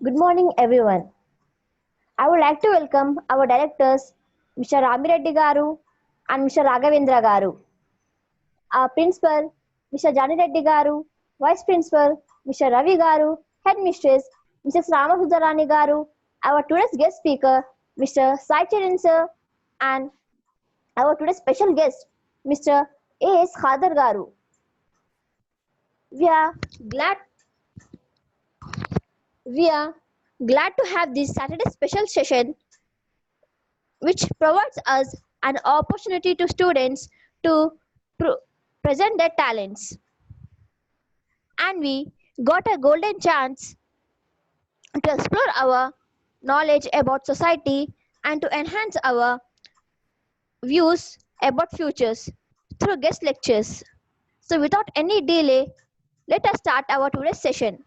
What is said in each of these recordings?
Good morning, everyone. I would like to welcome our directors, Mr. Ramireddy Garu and Mr. Raghavendra Garu, our principal, Mr. Jani Reddy Garu, vice principal, Mr. Ravi Garu, headmistress, Mrs. Ramasudharani Garu, our today's guest speaker, Mr. Sai Charan sir, and our today's special guest, Mr. A.S. Khadar Garu. We are glad we are glad to have this Saturday special session which provides us an opportunity to students to present their talents. And we got a golden chance to explore our knowledge about society and to enhance our views about futures through guest lectures. So without any delay, let us start our today's session.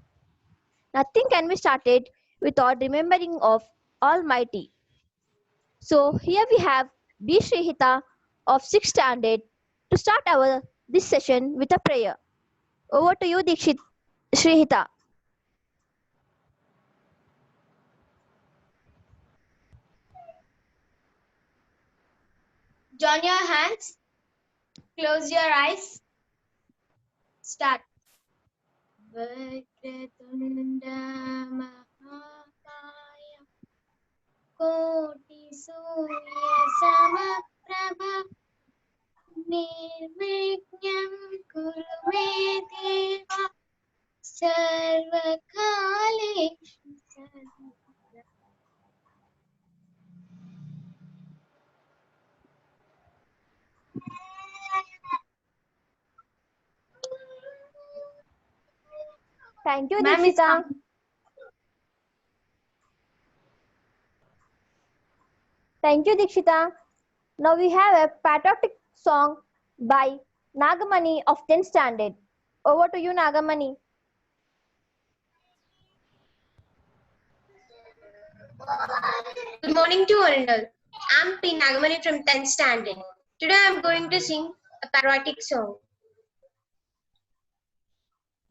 Nothing can be started without remembering of Almighty. So here we have B. Shrihita of 6th standard to start this session with a prayer. Over to you, Dikshit Shrihita. Join your hands, close your eyes, start. Vakratunda Mahakaya Koti Surya Samaprabha Nirvighnem Kuru Me Deva Sarvakaleshu Sarvada. Thank you, Ma'am, it's Dikshita. Thank you, Dikshita. Now we have a patriotic song by Nagamani of 10th standard. Over to you, Nagamani. Good morning to all. I'm P. Nagamani from 10th standard. Today I'm going to sing a patriotic song.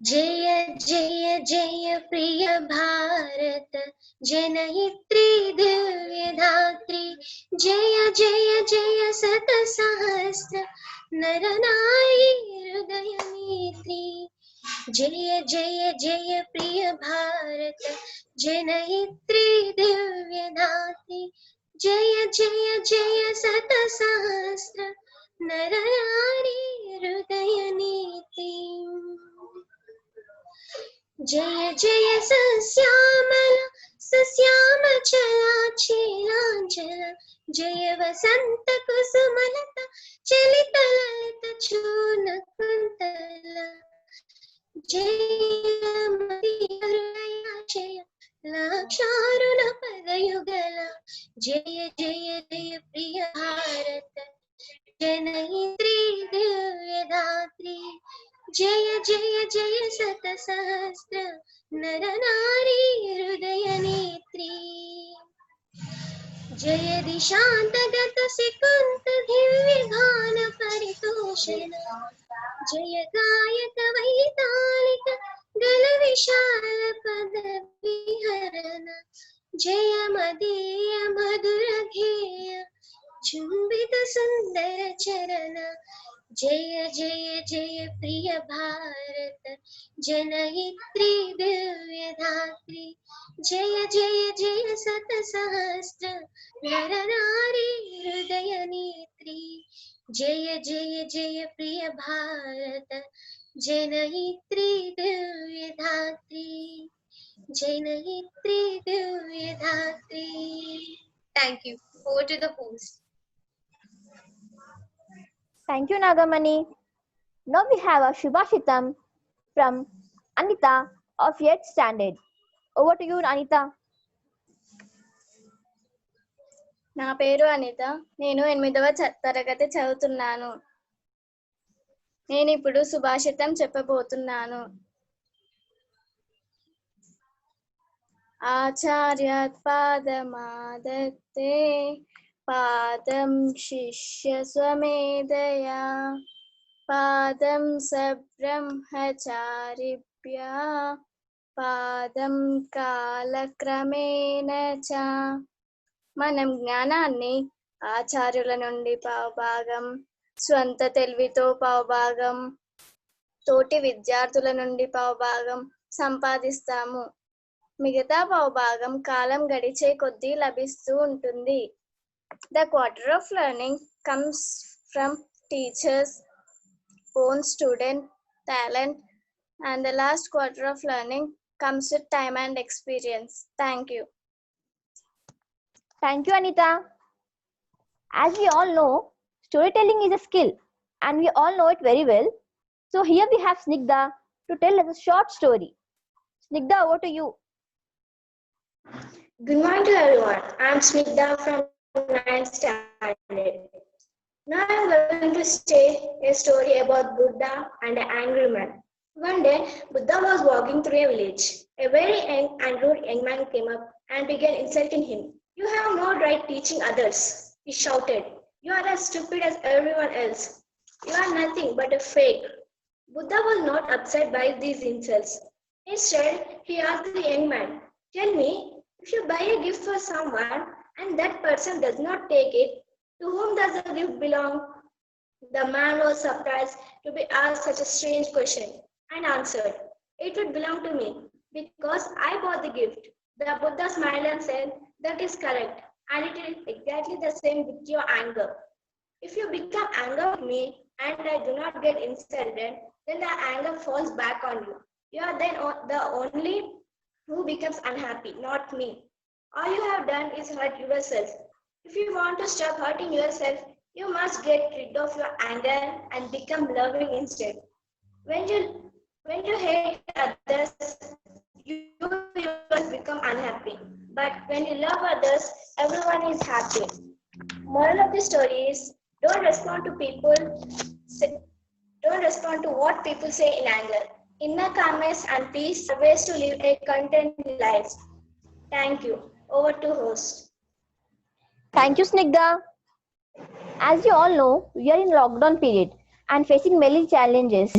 जय जय जय प्रिय भारत जनहित्री दिव्य धात्री जय जय जय शत सहस्र नर नारी हृदय नेत्री जय जय जय प्रिय भारत जनहित्री दिव्य धात्री जय जय जय शत सहस्र नर नारी हृदय नेत्री जय जय सस्यामल सस्याम चला चेलांचल जय वसंत कुसुमलता चलित ललित चूर्ण कुंतल जय मदीय लाक्षारुण पदयुगल जय जय जय प्रिय भारत जनहित्री दिव्य धात्री जय जय जय शत सहस्र नर नारी हृदय नेत्री जय दिशांतगत सिकुंत दिव्य गान परितोषण जय गायक वैतालिक गल विशाल पद विहरण जय मदीय मधुर ध्येय चुंबित सुंदर चरण जय जय जय प्रिय भारत जनहित्री दिव्य धात्री जय जय जय शत सहस्र नर नारी हृदय नेत्री जय जय जय प्रिय भारत जनहित्री दिव्य धात्री जनहित्री दिव्य धात्री. Thank you. Over to the host. Thank you, Nagamani. Now we have a Shubhashitam from Anita of 8th standard. Over to you, Anita. నా పేరు అనిత. నేను 8వ తరగతి చదువుతున్నాను. నేను ఇప్పుడు సుభాషితం చెప్పబోతున్నాను. ఆచార్యాత్ పాదమాదత్తే పాదం శిష్య స్వమేధయా పాదం సబ్రహ్మచారిభ్యః పాదం కాలక్రమేణ చ. మనం జ్ఞానాన్ని ఆచార్యుల నుండి పావుభాగం, స్వంత తెలివితో పావుభాగం, తోటి విద్యార్థుల నుండి పావుభాగం సంపాదిస్తాము. మిగతా పావుభాగం కాలం గడిచే కొద్దీ లభిస్తూ ఉంటుంది. The quarter of learning comes from teachers, own student talent, and the last quarter of learning comes with time and experience. Thank you. Thank you, Anita. As we all know, storytelling is a skill and we all know it very well. So here we have Snigdha to tell us a short story. Snigdha, over to you. Good morning to everyone. I am Smigdha from 9th standard. Now I am going to say a story about Buddha and an angry man. One day, Buddha was walking through a village. A very young and rude young man came up and began insulting him. You have no right teaching others, he shouted. You are as stupid as everyone else. You are nothing but a fake. Buddha was not upset by these insults. Instead, he asked the young man, tell me, if you buy a gift for someone and that person does not take it, to whom does the gift belong? The man was surprised to be asked such a strange question and answered, it would belong to me because I bought the gift. The Buddha smiled and said, that is correct, and it is exactly the same with your anger. If you become angry with me and I do not get insulted, then the anger falls back on you. You are then the only who becomes unhappy, not me. All you have done is hurt yourself. If you want to stop hurting yourself, you must get rid of your anger and become loving instead. When you hate others, you yourself become unhappy. But when you love others, everyone is happy. Moral of the story is, don't respond to what people say in anger. Inner calmness and peace are ways to live a contented life. Thank you. Over to host. Thank you, Snigdha. As you all know, we are in lockdown period and facing many challenges.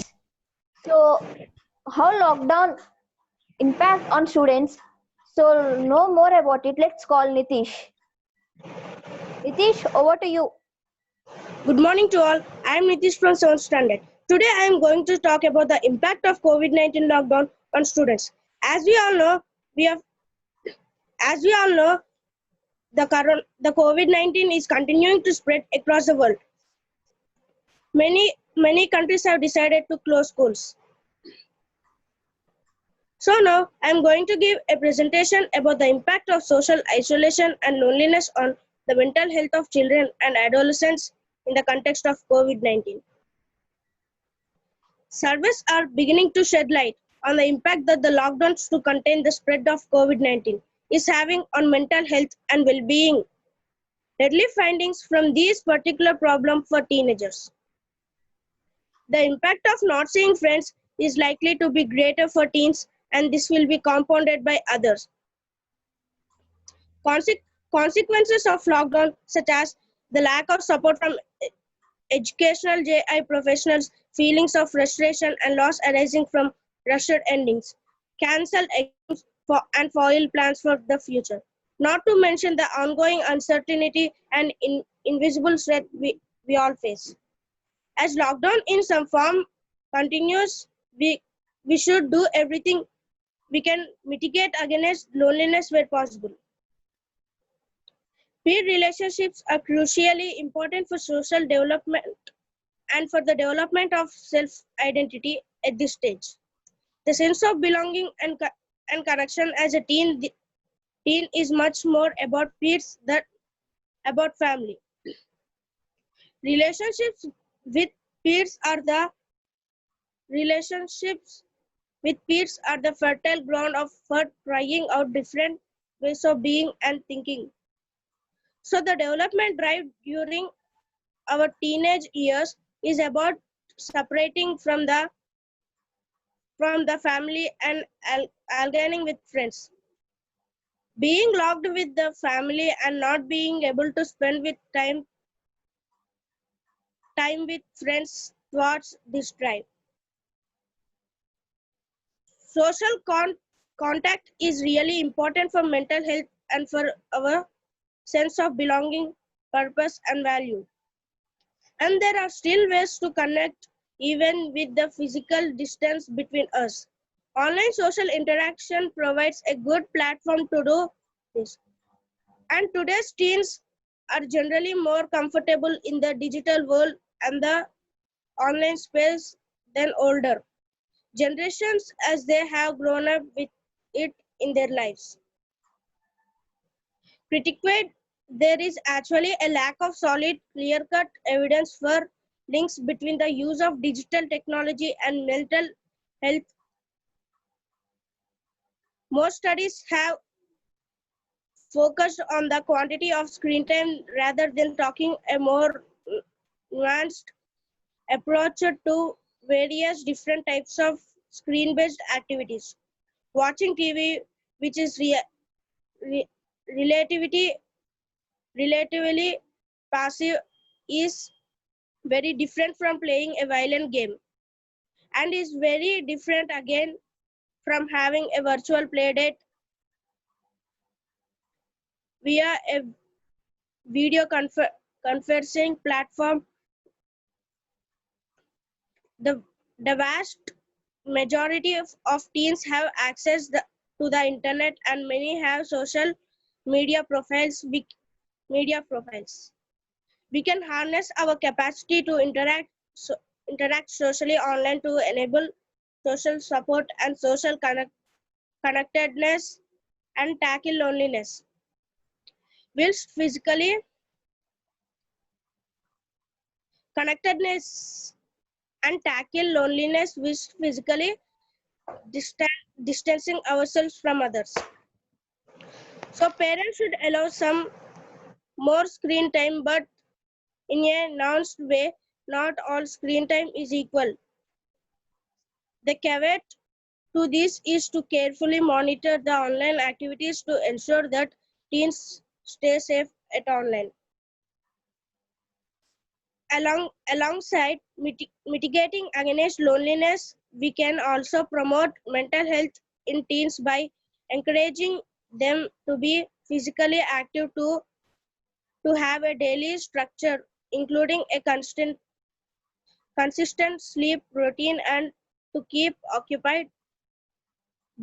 So, how lockdown impact on students? So, know more about it. Let's call Nitish. Nitish, over to you. Good morning to all. I am Nitish from 7th standard. Today I am going to talk about the impact of COVID-19 lockdown on students. As we all know, the COVID-19 is continuing to spread across the world. Many countries have decided to close schools. So now I am going to give a presentation about the impact of social isolation and loneliness on the mental health of children and adolescents in the context of COVID-19. Surveys are beginning to shed light on the impact that the lockdowns to contain the spread of COVID-19 is having on mental health and well-being. Deadly findings from these particular problems for teenagers. The impact of not seeing friends is likely to be greater for teens, and this will be compounded by others. Consequences of lockdown, such as the lack of support from educational JI professionals, feelings of frustration and loss arising from rushed endings, cancelled exams and foiled plans for the future. Not to mention the ongoing uncertainty and invisible threat we all face. As lockdown in some form continues, we should do everything we can mitigate against loneliness where possible. Peer relationships are crucially important for social development and for the development of self-identity at this stage. The sense of belonging and connection as a teen is much more about peers than about family. Relationships with peers are the fertile ground for trying out different ways of being and thinking. So the development drive during our teenage years is about separating from the family and alienating with friends. Being locked with the family and not being able to spend time with friends thwarts this drive. Social contact is really important for mental health and for our sense of belonging, purpose, and value. And there are still ways to connect even with the physical distance between us. Online social interaction provides a good platform to do this. And today's teens are generally more comfortable in the digital world and the online space than older generations as they have grown up with it in their lives. Critically, there is actually a lack of solid, clear-cut evidence for links between the use of digital technology and mental health. Most studies have focused on the quantity of screen time rather than taking a more nuanced approach to various different types of screen-based activities. Watching TV, which is re- relativity, relatively passive, is very different from playing a violent game and is very different again from having a virtual play date via a video conferencing platform. The, the vast majority of teens have access to the internet and many have social media profiles. Media profiles. We can harness our capacity to interact socially online to enable social support and social connectedness and tackle loneliness. Whilst physically connectedness and tackle loneliness with physically distancing ourselves from others. So parents should allow some more screen time, but in a nuanced way. Not all screen time is equal. The caveat to this is to carefully monitor the online activities to ensure that teens stay safe at online. Alongside mitigating against loneliness, we can also promote mental health in teens by encouraging them to be physically active, to have a daily structure, including a consistent sleep routine, and to keep occupied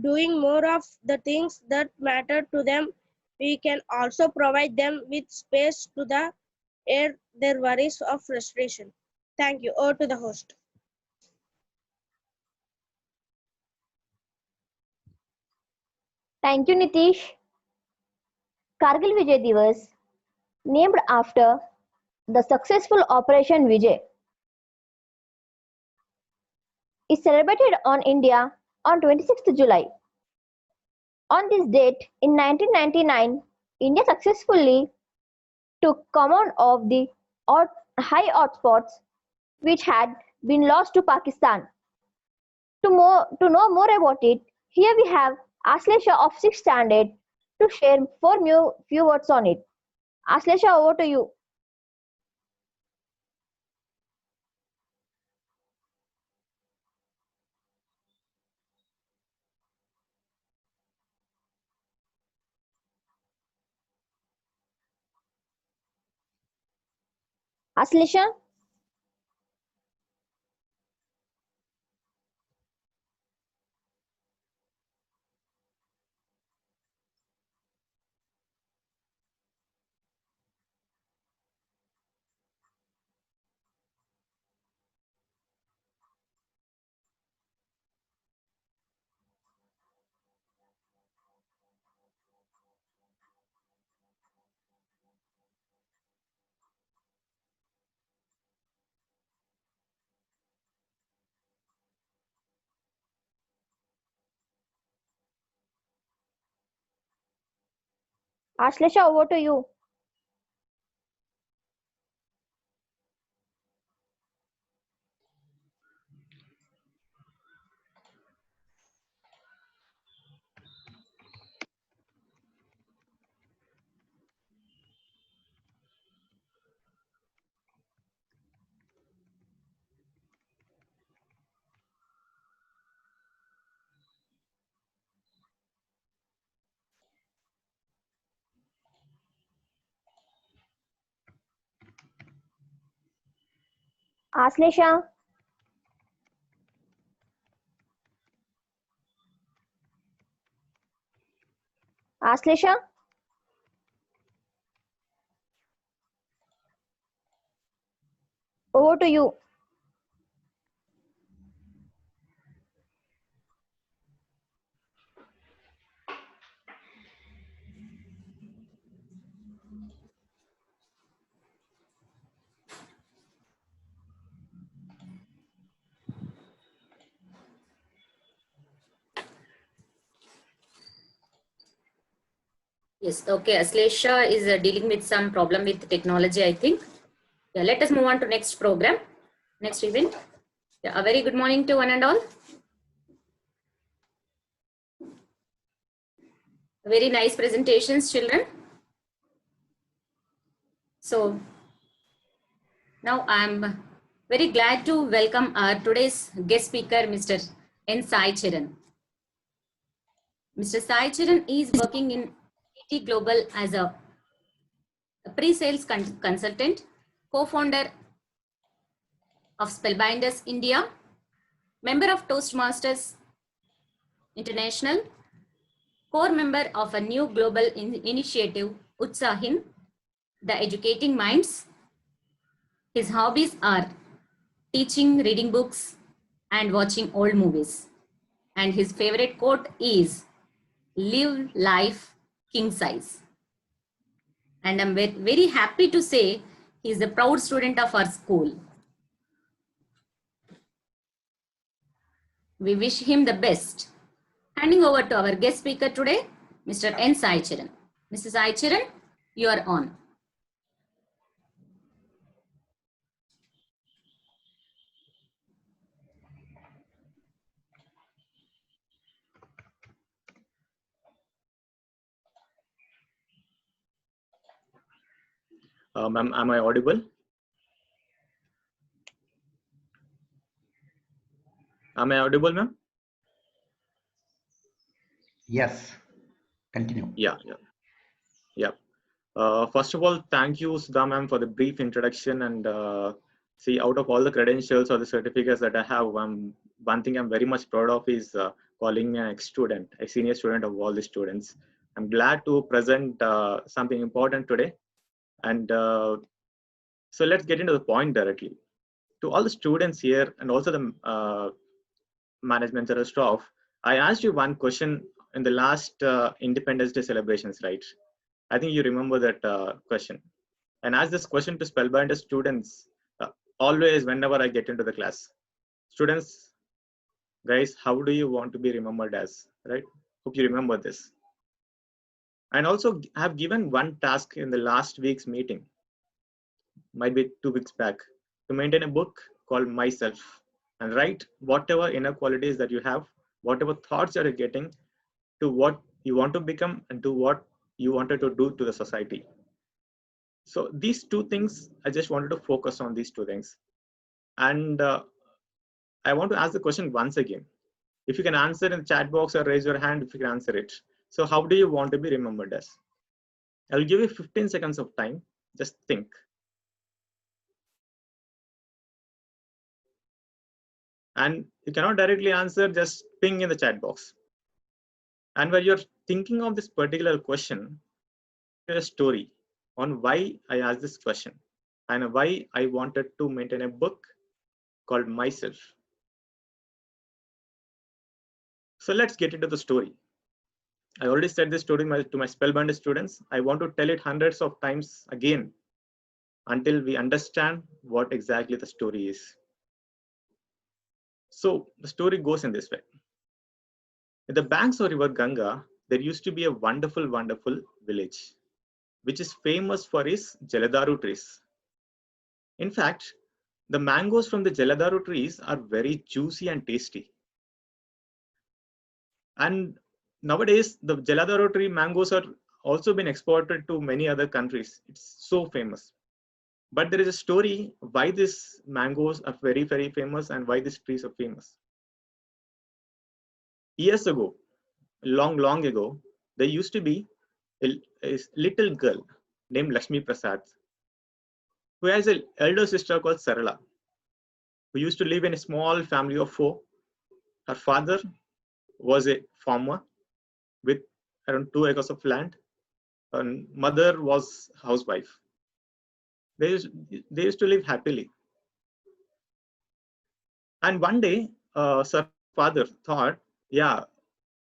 doing more of the things that matter to them. We can also provide them with space to air their worries of frustration. Thank you. Over to the host. Thank you, Nitish. Kargil Vijay Divas, named after the successful Operation Vijay, is celebrated on India on 26th July. On this date in 1999, India successfully took command of the high hotspots which had been lost to Pakistan. To know more about it, here we have Aslesha of 6th standard to share few words on it. Aslesha, over to you. Aslesha? Aslesha, over to you. Aslesha, Aslesha, over to you. Yes, okay. Aslesha is dealing with some problem with technology, I think. Yeah, let us move on to next program, next event. Yeah, a very good morning to one and all. Very nice presentations, children. So now I'm very glad to welcome our today's guest speaker, Mr. N. Sai Chiran. Mr. Sai Chiran is working in TT Global as a pre-sales consultant, co-founder of Spellbinders India, member of Toastmasters International, core member of a new global initiative, Utsahin, the Educating Minds. His hobbies are teaching, reading books, and watching old movies. And his favorite quote is, "Live life king size." And I'm very happy to say he's a proud student of our school. We wish him the best. Handing over to our guest speaker today, Mr. N. Sai Chiran. Mr. Sai Chiran, you are on. Ma'am, am I audible? Am I audible, ma'am? Yes, continue. Yeah. First of all, thank you, Sudha ma'am, for the brief introduction. And see, out of all the credentials or the certificates that I have, one thing I'm very much proud of is calling me an ex-student, a senior student of all the students. I'm glad to present something important today. And so let's get into the point directly. To all the students here and also the management or staff, I asked you one question in the last Independence Day celebrations, right? I think you remember that question. And ask this question to Spellbinder students always whenever I get into the class. Students, guys, how do you want to be remembered as, right? Hope you remember this. And also have given one task in the last week's meeting, might be 2 weeks back, to maintain a book called Myself and write whatever inner qualities that you have, whatever thoughts that you're getting, to what you want to become and to what you wanted to do to the society. So these two things, I just wanted to focus on these two things. And I want to ask the question once again. If you can answer in the chat box or raise your hand if you can answer it. So how do you want to be remembered as? I'll give you 15 seconds of time. Just think. And you cannot directly answer, just ping in the chat box. And when you're thinking of this particular question, a story on why I asked this question and why I wanted to maintain a book called Myself. So let's get into the story. I already said this story to my Spellbinder students. I want to tell it hundreds of times again until we understand what exactly the story is. So the story goes in this way. In the banks of River Ganga, there used to be a wonderful, wonderful village, which is famous for its Jaladaru trees. In fact, the mangoes from the Jaladaru trees are very juicy and tasty. And nowadays, the Jaladaru tree mangoes are also been exported to many other countries. It's so famous. But there is a story why these mangoes are very, very famous and why these trees are famous. Years ago, long ago, there used to be a little girl named Lakshmi Prasad, who has an elder sister called Sarala. who used to live in a small family of 4. Her father was a farmer with around 2 acres of land. Her mother was housewife. They used to live happily. And one day, Sarala's father thought, yeah,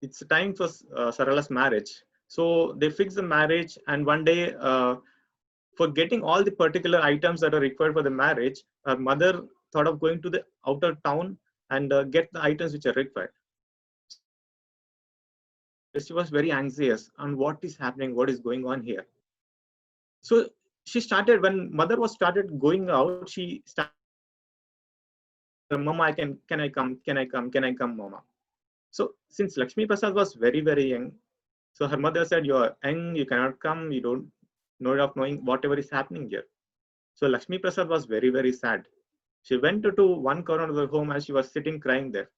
it's time for Sarala's marriage. So they fixed the marriage, and one day, for getting all the particular items that are required for the marriage, her mother thought of going to the outer town and get the items which are required. She was very anxious on what is happening, what is going on here. So she started, when mother was started going out, she started, Mama, can I come? Can I come? Can I come, Mama? So since Lakshmi Prasad was very, very young, so her mother said, you are young, you cannot come, you don't know of knowing whatever is happening here. So Lakshmi Prasad was very, very sad. She went to one corner of the home and she was sitting crying there.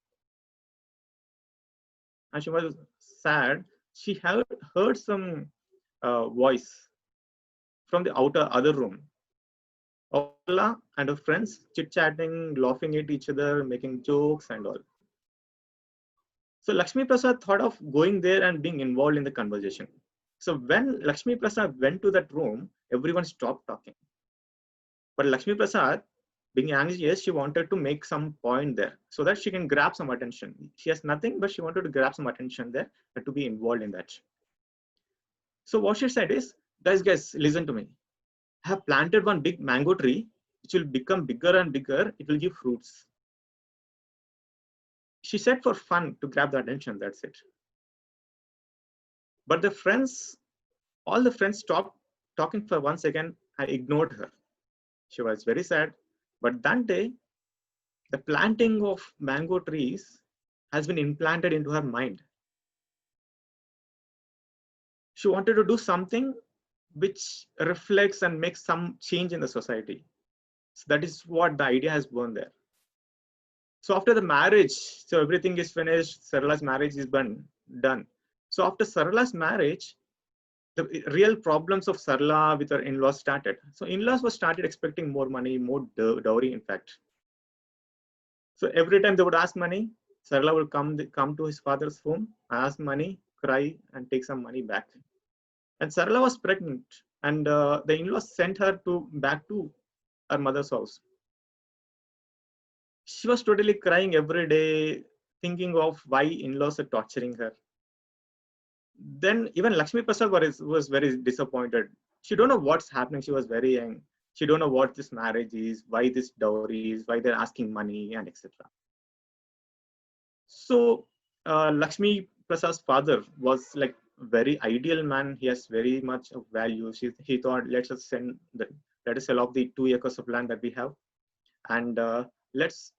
And she was sad. She heard some voice from the other room. Ola and her friends chit-chatting, laughing at each other, making jokes and all. So Lakshmi Prasad thought of going there and being involved in the conversation. So when Lakshmi Prasad went to that room, everyone stopped talking. But Lakshmi Prasad, being anxious, she wanted to make some point there so that she can grab some attention. She has nothing, but she wanted to grab some attention there and to be involved in that. So what she said is, guys, listen to me. I have planted one big mango tree, which will become bigger and bigger. It will give fruits. She said for fun to grab the attention, that's it. But all the friends stopped talking for 1 second and ignored her. She was very sad. But that day, the planting of mango trees has been implanted into her mind. She wanted to do something which reflects and makes some change in the society. So that is what the idea has born there. So after the marriage, so everything is finished, Sarala's marriage is done. So after Sarala's marriage, the real problems of Sarala with her in-laws started. So in-laws were started expecting more money, more dowry in fact. So every time they would ask money, Sarala would come to his father's home, ask money, cry and take some money back. And Sarala was pregnant and the in-laws sent her back to her mother's house. She was totally crying every day, thinking of why in-laws are torturing her. Then even Lakshmi Prasad was very disappointed. She don't know what's happening. She was very young. She don't know what this marriage is, why this dowry is, why they're asking money and etc. So Lakshmi Prasad's father was like very ideal man. He has very much of value. He thought, let us sell off the 2 acres of land that we have, and let's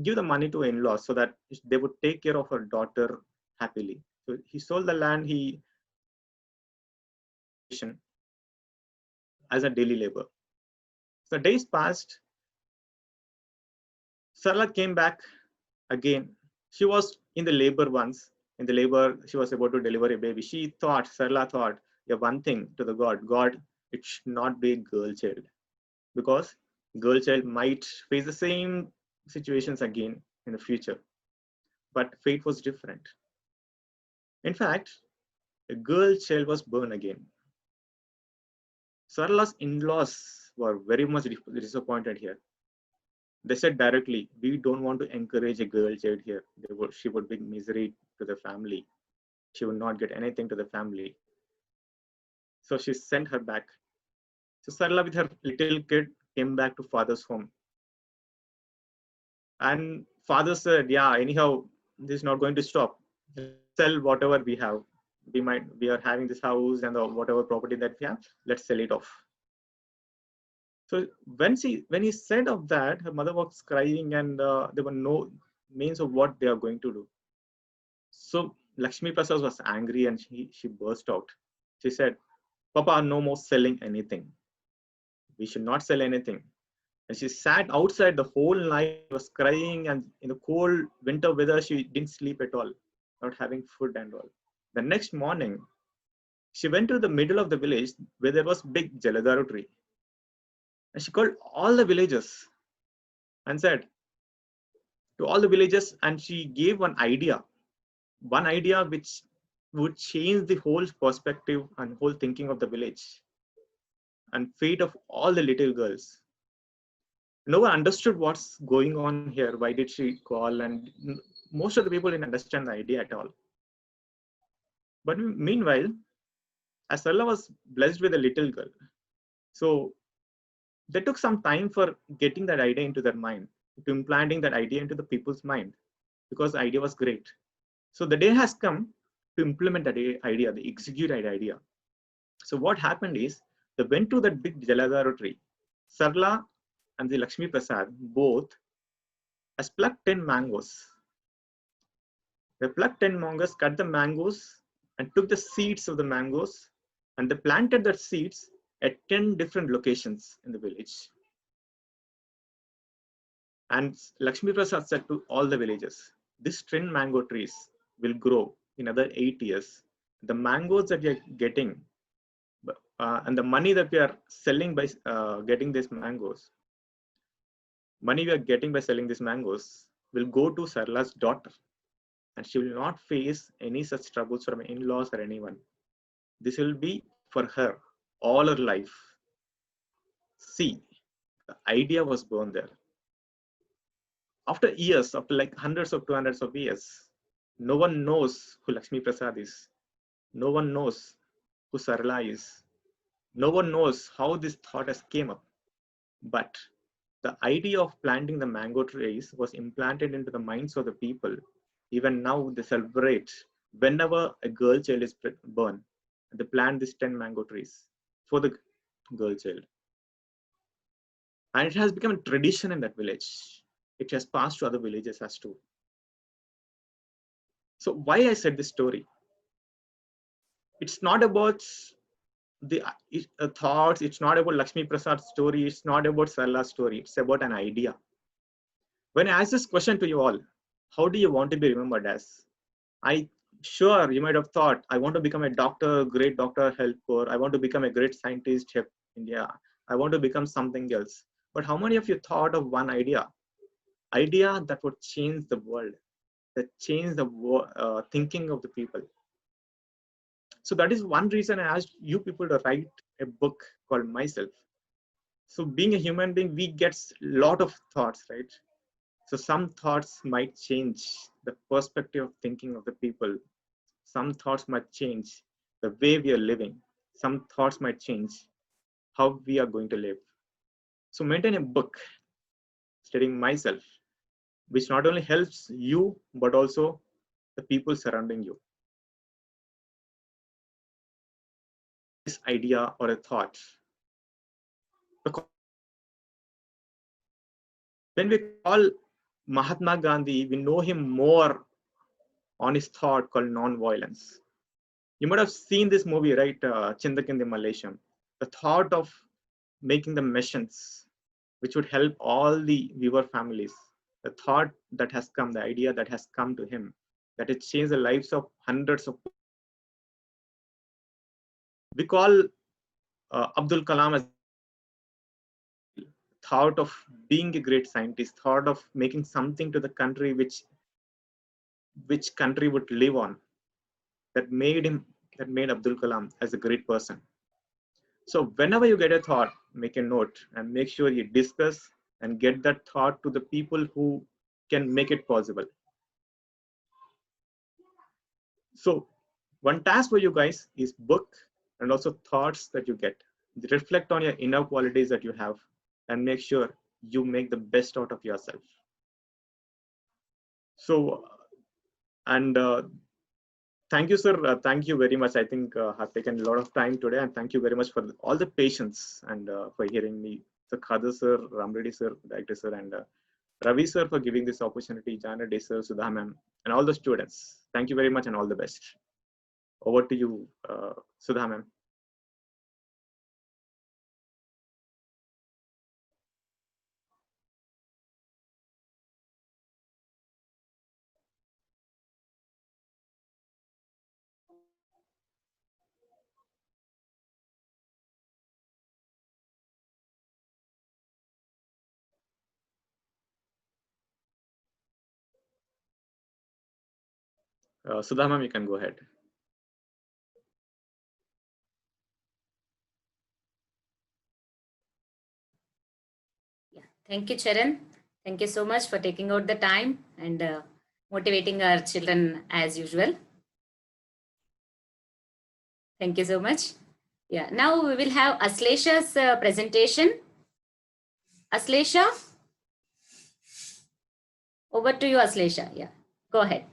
give the money to in-laws so that they would take care of her daughter happily. So he sold the land. He as a daily labor. So days passed. Sarala came back again. She was in the labor once. In the labor, she was about to deliver a baby. Sarala thought, yeah, one thing to the God, it should not be a girl child, because girl child might face the same situations again in the future. But fate was different. In fact, a girl child was born again. Sarala's in-laws were very much disappointed here. They said directly, we don't want to encourage a girl child here. She would bring misery to the family. She would not get anything to the family. So she sent her back. So Sarala with her little kid came back to father's home. And father said, yeah, anyhow, this is not going to stop. Sell whatever we have. We are having this house and whatever property that we have, let's sell it off. So when he said of that, her mother was crying and there were no means of what they are going to do. So Lakshmi Prasad was angry and she burst out. She said, Papa, no more selling anything. We should not sell anything. And she sat outside the whole night, was crying, and in the cold winter weather, she didn't sleep at all, not having food and all. The next morning, she went to the middle of the village where there was big Jaladaru tree. And she called all the villagers and said, to all the villages, and she gave one idea which would change the whole perspective and whole thinking of the village and fate of all the little girls. No one understood what's going on here. Why did she call? And most of the people didn't understand the idea at all. But meanwhile, as Sarla was blessed with a little girl, so they took some time for getting that idea into their mind, to implanting that idea into the people's mind, because the idea was great. So the day has come to implement that idea, the execute that idea. So what happened is, they went to that big Jaladharu tree. Sarla and the Lakshmi Prasad both has plucked 10 mangoes. They plucked 10 mangoes, cut the mangoes, and took the seeds of the mangoes, and they planted the seeds at 10 different locations in the village. And Lakshmi Prasad said to all the villagers, these 10 mango trees will grow in another 8 years. The mangoes that we are getting and the money that we are selling by getting these mangoes, money we are getting by selling these mangoes will go to Sarla's daughter, and she will not face any such troubles from in-laws or anyone. This will be for her all her life. See, the idea was born there. After years, after like hundreds of 200s of years, no one knows who Lakshmi Prasad is. No one knows who Sarla is. No one knows how this thought has came up. But the idea of planting the mango trees was implanted into the minds of the people. Even now they celebrate whenever a girl child is born. They plant these 10 mango trees for the girl child. And it has become a tradition in that village. It has passed to other villages as too. So why I said this story? It's not about the thoughts. It's not about Lakshmi Prasad's story. It's not about Sarla's story. It's about an idea. When I ask this question to you all, how do you want to be remembered as? Sure, you might have thought, I want to become a doctor, great doctor, help poor. I want to become a great scientist, help India. I want to become something else. But how many of you thought of one idea? Idea that would change the world, that change the thinking of the people. So that is one reason I asked you people to write a book called Myself. So being a human being, we get a lot of thoughts, right? So some thoughts might change the perspective of thinking of the people. Some thoughts might change the way we are living. Some thoughts might change how we are going to live. So maintain a book studying Myself, which not only helps you, but also the people surrounding you. This idea or a thought. When we call Mahatma Gandhi, we know him more on his thought called non-violence. You might have seen this movie, right? Chindakindi Malaysian. The thought of making the machines, which would help all the viewer families. The thought that has come, the idea that has come to him, that it changed the lives of hundreds of people. We call Abdul Kalam as thought of being a great scientist, thought of making something to the country which country would live on. That made Abdul Kalam as a great person. So whenever you get a thought, make a note and make sure you discuss and get that thought to the people who can make it possible. So one task for you guys is book and also thoughts that you get. Reflect on your inner qualities that you have and make sure you make the best out of yourself. So, and thank you, sir. Thank you very much. I think I've taken a lot of time today, and thank you very much for all the patience and for hearing me. So, Khadar sir, Ramreddy sir, Director sir, and Ravi sir for giving this opportunity, Jana sir, Sudha ma'am, and all the students. Thank you very much and all the best. Over to you, Sudha ma'am. Sudha ma'am, you can go ahead. Yeah. Thank you, Charan. Thank you so much for taking out the time and motivating our children as usual. Thank you so much. Yeah. Now we will have Aslesha's presentation. Aslesha, over to you, Aslesha. Yeah. Go ahead.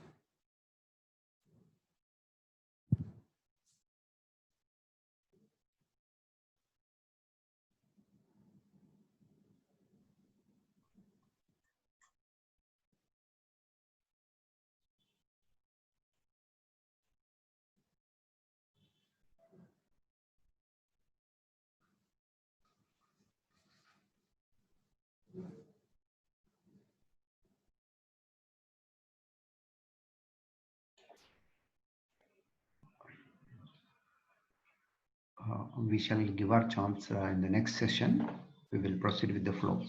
We shall give our chance in the next session. We will proceed with the flow.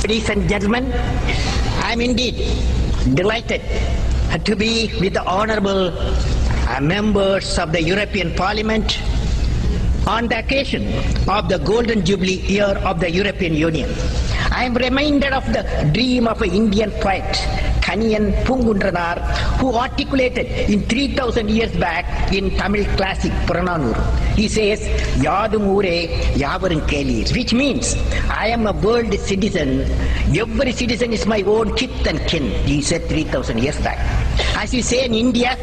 Ladies and gentlemen, I am indeed delighted to be with the honorable members of the European Parliament on the occasion of the Golden Jubilee year of the European Union. I am reminded of the dream of an Indian poet, Kaniyan Pungundranar, who articulated in 3000 years back in Tamil classic Purananur. He says, Yadum Ure Yavarum Kelir, which means I am a world citizen. Every citizen is my own kith and kin. He said 3000 years back. As we say in India,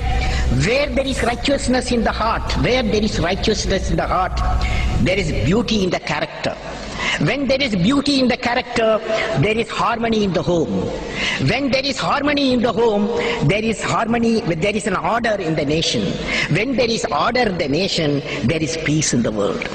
where there is righteousness in the heart, where there is righteousness in the heart, there is beauty in the character. When there is beauty in the character, there is harmony in the home. When there is harmony in the home, there is harmony, there is an order in the nation. When there is order in the nation, there is peace in the world.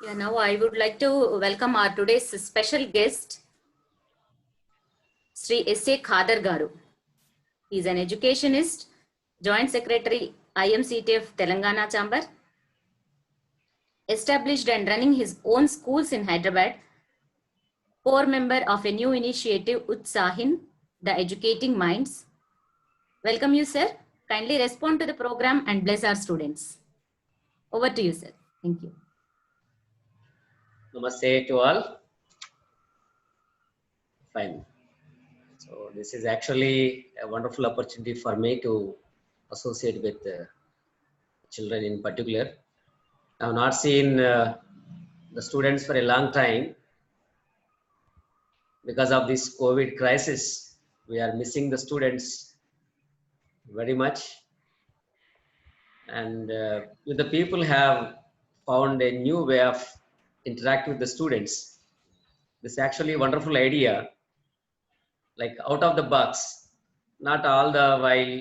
Yeah, now I would like to welcome our today's special guest, Sri S.A. Khadar Garu. He is an educationist, Joint Secretary, IMCTF Telangana Chamber, established and running his own schools in Hyderabad, core member of a new initiative, Utsahin, the Educating Minds. Welcome you, sir. Kindly respond to the program and bless our students. Over to you, sir. Thank you. Namaste to all. Fine. So this is actually a wonderful opportunity for me to associate with children in particular. I have not seen the students for a long time. Because of this COVID crisis, we are missing the students very much. And the people have found a new way of interacting with the students. This is actually a wonderful idea, like out of the box, not all the while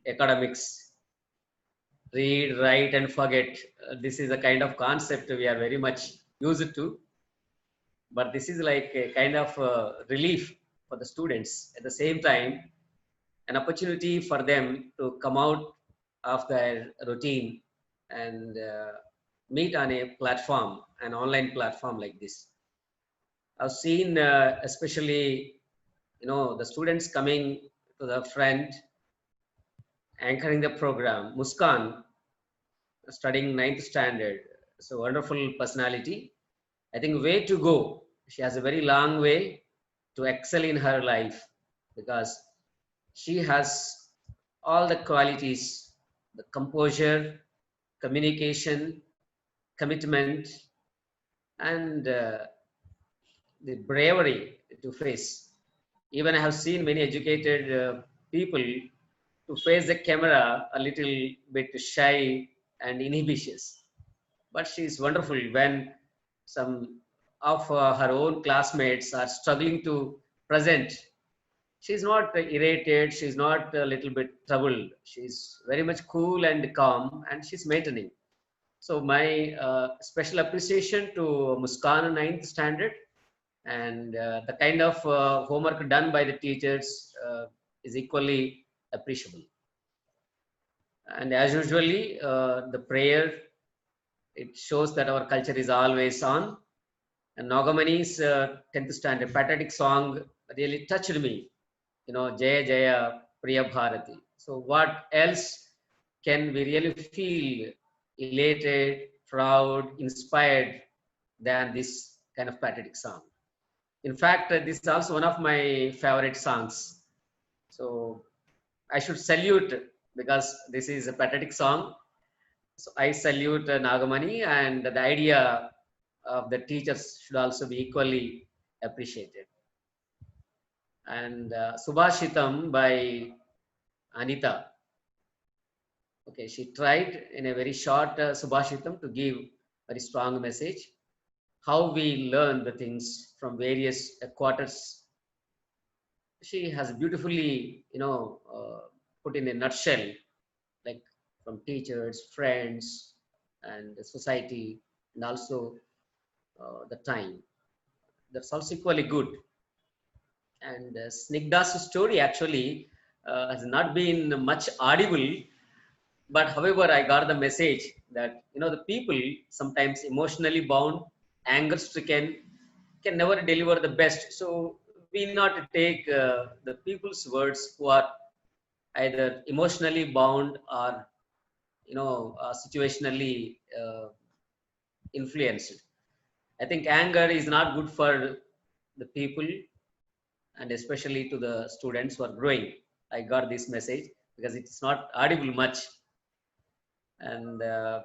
academics, read, write and forget. This is a kind of concept we are very much used to, but this is like a kind of relief for the students. At the same time, an opportunity for them to come out of their routine and meet on a platform, an online platform like this. I've seen especially, the students coming to the front, anchoring the program. Muskan, studying 9th standard. So wonderful personality. I think way to go. She has a very long way to excel in her life because she has all the qualities, the composure, communication, commitment, and the bravery to face. Even I have seen many educated people to face the camera a little bit shy and inhibitious. But she is wonderful when some of her own classmates are struggling to present. She's not irritated, she's not a little bit troubled. She's very much cool and calm, and she's maintaining. So my special appreciation to Muskan 9th standard, and the kind of homework done by the teachers is equally appreciable. And as usually, the prayer, it shows that our culture is always on. And Nagamani's 10th standard patriotic song really touched me. Jaya Jaya Priya Bharati. So what else can we really feel elated, proud, inspired than this kind of patriotic song? In fact, this is also one of my favorite songs. So I should salute, because this is a patriotic song. So I salute Nagamani, and the idea of the teachers should also be equally appreciated. And Subhashitam by Anita. Okay, she tried in a very short Subhashitam to give very strong message. How we learn the things from various quarters. She has beautifully, put in a nutshell, like from teachers, friends, and the society, and also the time. That's also equally good. And Snigda's story actually has not been much audible, but however, I got the message that the people sometimes emotionally bound, anger stricken, can never deliver the best. So we need not to take the people's words who are either emotionally bound or situationally influenced. I think anger is not good for the people, and especially to the students who are growing. I got this message because it's not audible much. And the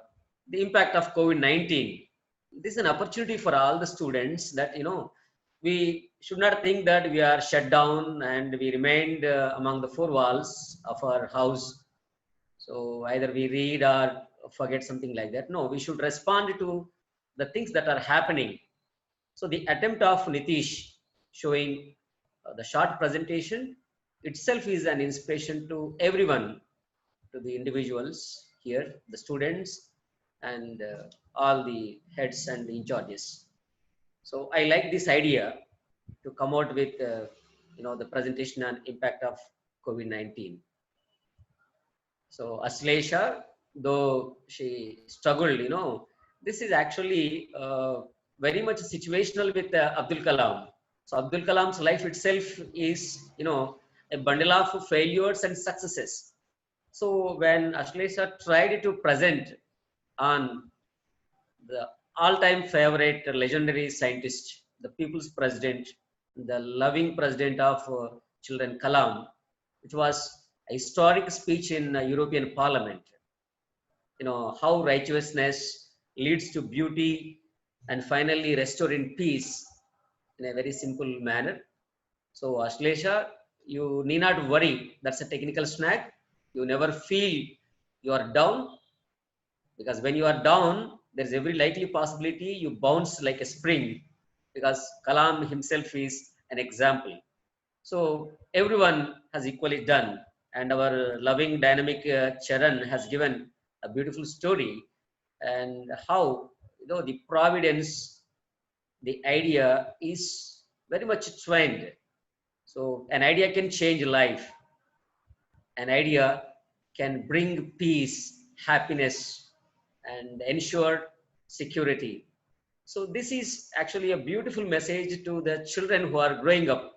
impact of COVID-19. This is an opportunity for all the students that, we should not think that we are shut down and we remained among the four walls of our house. So either we read or forget, something like that. No, we should respond to the things that are happening. So the attempt of Nitish showing the short presentation itself is an inspiration to everyone, to the individuals here, the students, and all the heads and in charges. So I like this idea to come out with the presentation and impact of COVID-19. So Aslesha, though she struggled, this is actually very much situational with Abdul Kalam. So Abdul Kalam's life itself is, a bundle of failures and successes. So when Aslesha tried to present on the all-time favorite legendary scientist, the people's president, the loving president of children, Kalam, which was a historic speech in European Parliament. How righteousness leads to beauty and finally restored in peace in a very simple manner. So Aslesha, you need not worry. That's a technical snag. You never feel you are down, because when you are down, there's every likely possibility you bounce like a spring, because Kalam himself is an example. So everyone has equally done, and our loving dynamic Charan has given a beautiful story, and how the providence, the idea is very much twined. So an idea can change life. An idea can bring peace, happiness, and ensure security. So this is actually a beautiful message to the children who are growing up.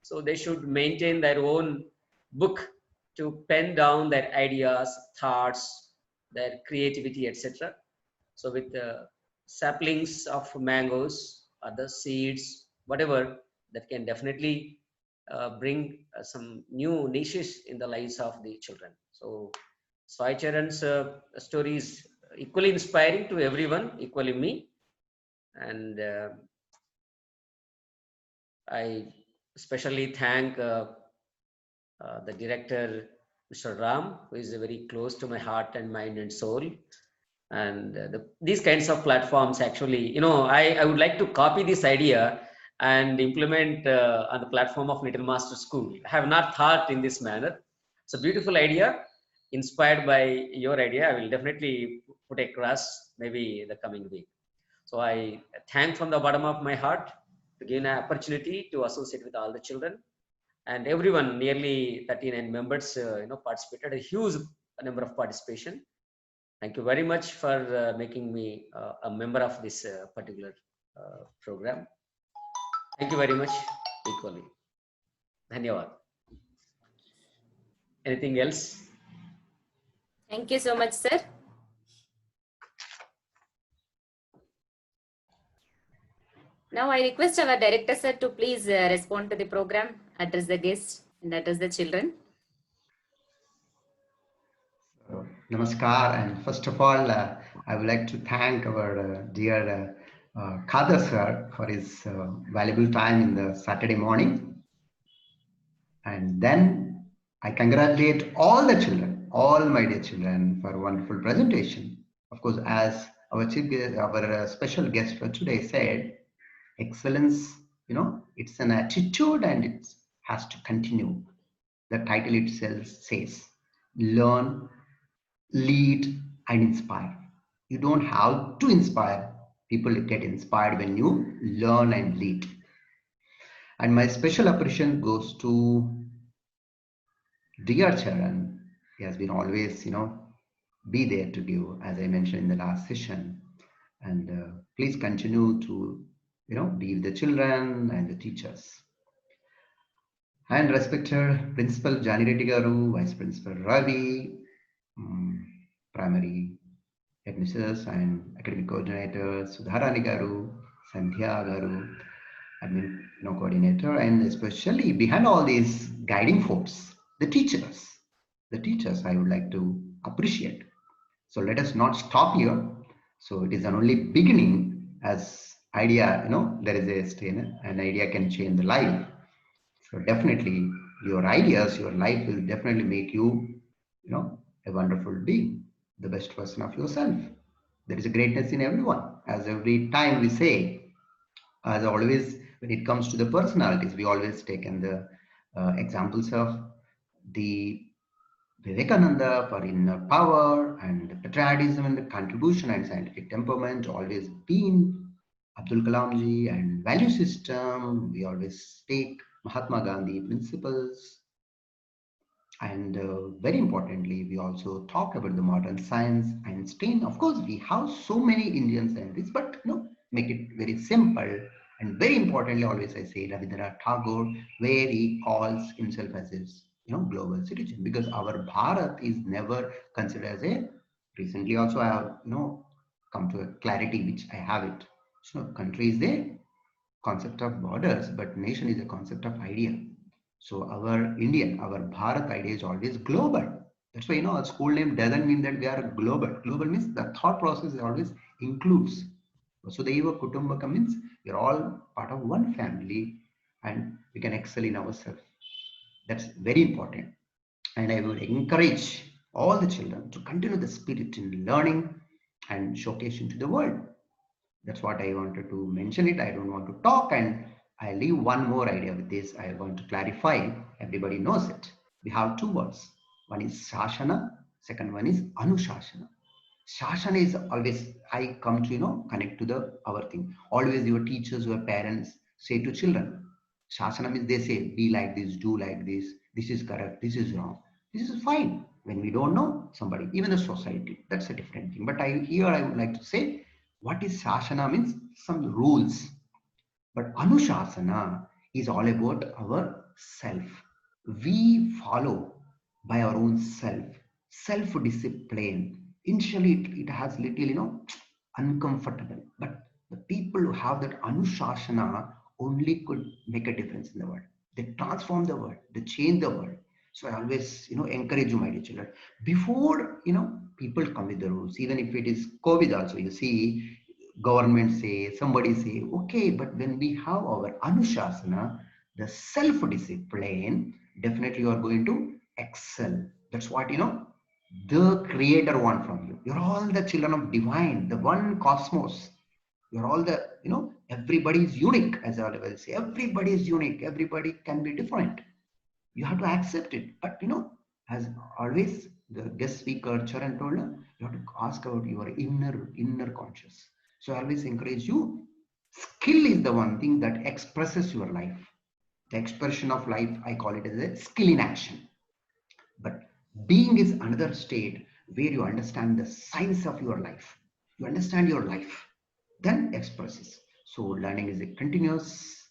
So they should maintain their own book to pen down their ideas, thoughts, their creativity, etc. So with saplings of mangoes or the seeds, whatever, that can definitely bring some new niches in the lives of the children. So Sai Charan's story is equally inspiring to everyone, equally me. And I especially thank the director, Mr. Ram, who is very close to my heart and mind and soul. And these kinds of platforms actually, you know, I would like to copy this idea and implement on the platform of Little Master School. I have not thought in this manner. It's a beautiful idea, inspired by your idea. I will definitely put across maybe the coming week. So I thank from the bottom of my heart to give an opportunity to associate with all the children and everyone. Nearly 39 members, participated. A huge number of participation. Thank you very much for making me a member of this particular program. Thank you very much. Equally. Dhanyawad. Anything else? Thank you so much, sir. Now I request our director, sir, to please respond to the program, address the guests, and address the children. Namaskar, and first of all, I would like to thank our dear Khadar sir for his valuable time in the Saturday morning. And then I congratulate all the children, all my dear children, for a wonderful presentation. Of course, as our special guest for today said, excellence, it's an attitude and it has to continue. The title itself says, learn, lead, and inspire. You don't have to inspire. People get inspired when you learn and lead. And my special appreciation goes to dear Charan. He has been always, be there to give, as I mentioned in the last session. And please continue to, be with the children and the teachers. And respected Principal Jani Reddy Garu, Vice Principal Ravi, primary headmisters and academic coordinators, Sudharani Garu, Sandhya Garu, admin coordinator, and especially behind all these guiding force, the teachers. The teachers I would like to appreciate. So let us not stop here. So it is an only beginning. As idea, there is an idea can change the life. So definitely your ideas, your life will definitely make you, a wonderful being, the best version of yourself. There is a greatness in everyone. As every time we say, as always, when it comes to the personalities, we always take in the examples of the Vivekananda for inner power and the patriotism and the contribution and scientific temperament, always been Abdul Kalamji, and value system. We always take Mahatma Gandhi principles. And very importantly, we also talk about the modern science, Einstein. Of course, we have so many Indian scientists, but make it very simple. And very importantly, always I say Rabindranath Tagore, where he calls himself as his global citizen, because our Bharat is never considered as a. Recently, also I have come to a clarity which I have it. So country is the concept of borders, but nation is a concept of idea. So our Indian, our Bharat idea is always global. That's why a school name doesn't mean that we are global. Global means the thought process always includes. Vasudhaiva Kutumbakam means we are all part of one family and we can excel in ourselves. That's very important. And I would encourage all the children to continue the spirit in learning and showcasing to the world. That's what I wanted to mention it. I don't want to talk, and I leave one more idea with this. I want to clarify. Everybody knows it. We have two words. One is Shashana. Second one is Anushashana. Shashana is always, I come to, connect to our thing. Always your teachers, your parents say to children, Shasana means they say, be like this, do like this, this is correct, this is wrong. This is fine. When we don't know somebody, even the society, that's a different thing. But here I would like to say, What is Shasana means? Some rules. But Anushasana is all about our self. We follow by our own self, self-discipline. Initially, it has little, uncomfortable. But the people who have that Anushasana only could make a difference in the world. They transform the world, they change the world. So I always, encourage you, my dear children. Before, people come with the rules, even if it is COVID also, you see, government say, somebody say, okay, but when we have our Anushasana, the self-discipline, definitely you are going to excel. That's what, the creator want from you. You're all the children of divine, the one cosmos. You're all the, everybody is unique, as I always say. Everybody is unique. Everybody can be different. You have to accept it. But, as always, the guest speaker Charan told her, you have to ask about your inner conscious. So I always encourage you. Skill is the one thing that expresses your life. The expression of life, I call it as a skill in action. But being is another state where you understand the science of your life. You understand your life, then expresses. So learning is a continuous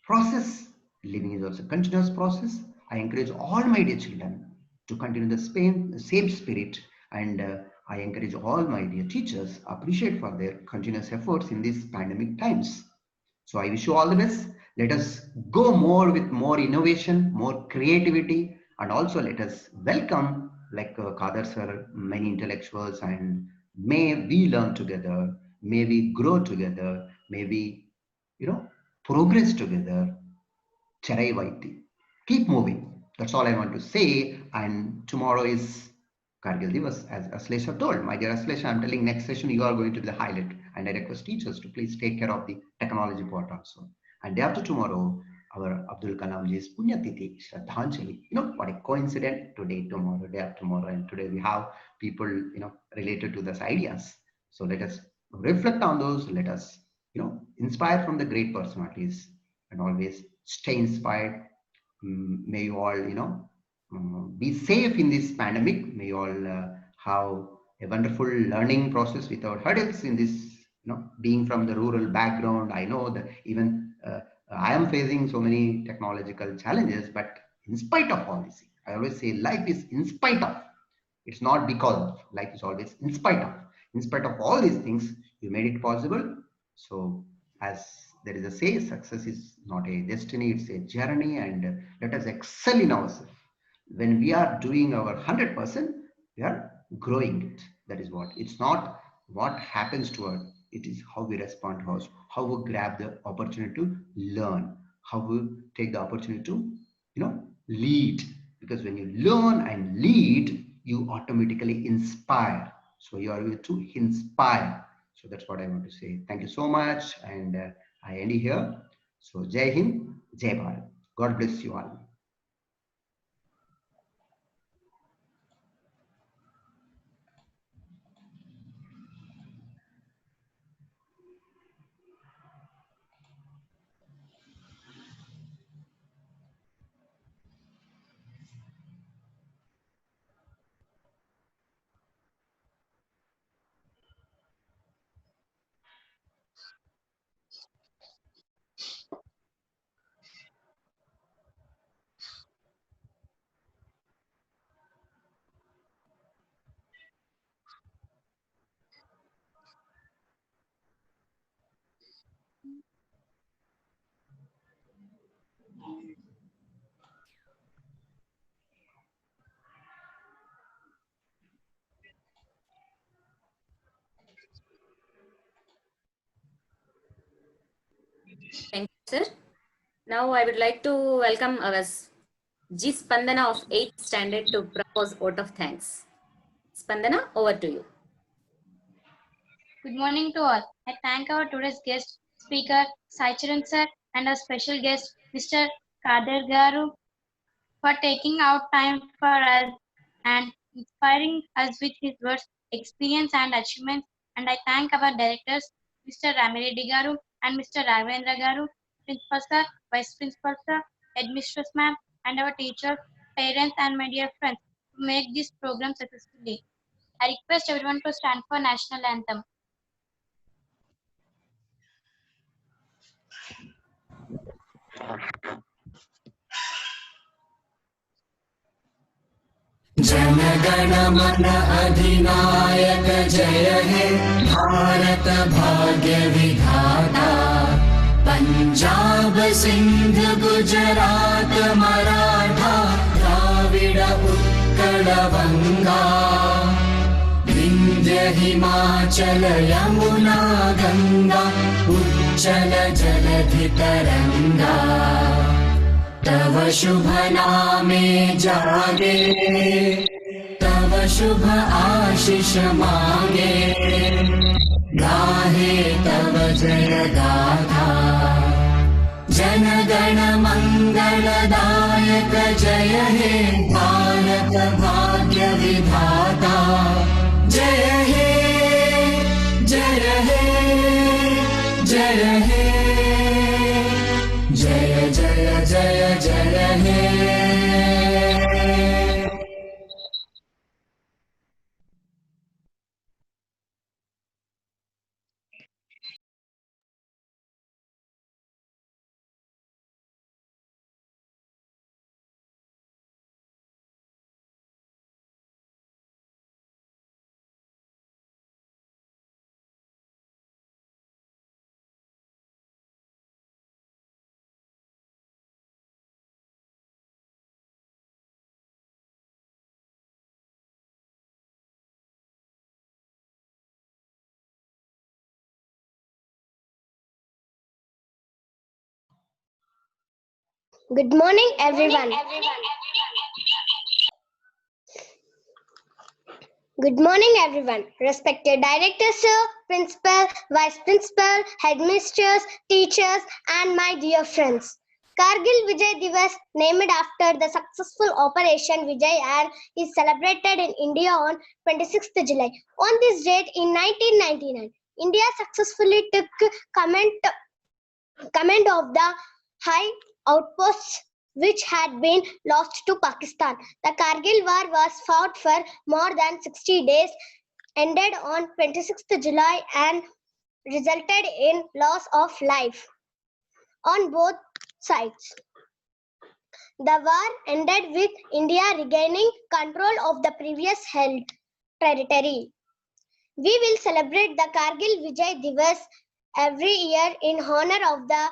process. Living is also a continuous process. I encourage all my dear children to continue the same spirit, and I encourage all my dear teachers appreciate for their continuous efforts in these pandemic times. So I wish you all the best. Let us go more with more innovation, more creativity, and also let us welcome, like Kader sir, many intellectuals, and may we learn together, may we grow together, may we, progress together. Charai Vaiti. Keep moving. That's all I want to say. And tomorrow is Kargil Divas, as Aslesha told. My dear Aslesha, I'm telling next session you are going to be the highlight. And I request teachers to please take care of the technology part also. And day after tomorrow, our Abdul Kalamji's Punyatithi, Shraddhanjali. What a coincidence. Today, tomorrow, day after tomorrow. And today we have people, related to those ideas. So let us reflect on those. Let us, inspire from the great personalities, and always stay inspired. May you all, be safe in this pandemic. May you all have a wonderful learning process without hurdles in this, being from the rural background. I know that even I am facing so many technological challenges, but in spite of all this, I always say life is in spite of. It's not because of. Life is always in spite of. In spite of all these things, you made it possible. So as there is a say, success is not a destiny, it's a journey, and let us excel in ourselves. When we are doing our 100%, we are growing it. That is what. It's not what happens to us. It is how we respond to us, how we grab the opportunity to learn, how we take the opportunity to, lead. Because when you learn and lead, you automatically inspire. So you are able to inspire. So that's what I want to say. Thank you so much. And I end here. So Jai Hind, Jai Bharat. God bless you all. Thank you, sir. Now I would like to welcome our G. Spandana of 8th standard to propose vote of thanks. Spandana, over to you. Good morning to all. I thank our today's guest speaker, Saicharan sir, and our special guest, Mr. Kader Garu, for taking out time for us and inspiring us with his words, experience, and achievements. And I thank our directors, Mr. Ramiredi Garu and Mr. Raghavendra Garu, Principal sir, Vice Principal sir, Headmistress ma'am, and our teachers, parents, and my dear friends to make this program successfully. I request everyone to stand for national anthem. जनगण मन अधिनायक जय हे भारत भाग्य विधाता पंजाब सिंध गुजरात मराठा द्राविड उत्कल बंगा विंध्य हिमाचल यमुना गंगा उच्चल जलधि तरंगा तव शुभ नामे जागे तव शुभ आशीष मांगे गाहे तव जय गाथा जनगण मंगलदायक जय हे भारत भाग्य विधाता जय हे जय हे जय हे जय जय जय जय हे Good morning, everyone. Good morning, everyone. Respected Director Sir, Principal, Vice Principal, Headmisters, teachers, and my dear friends. Kargil Vijay Divas, named after the successful Operation Vijayan, is celebrated in India on 26th July. On this date in 1999, India successfully took command of the high outposts which had been lost to Pakistan. The Kargil War was fought for more than 60 days, ended on 26th July and resulted in loss of life on both sides. The war ended with India regaining control of the previous held territory. We will celebrate the Kargil Vijay Divas every year in honor of the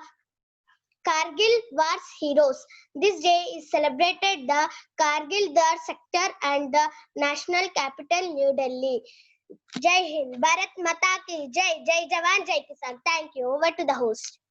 Kargil War's heroes. This day is celebrated the Kargil Dar sector and the national capital New Delhi. Jai Hind, Bharat Mata ki Jai, Jai Jawan, Jai Kisan. Thank you. Over to the host.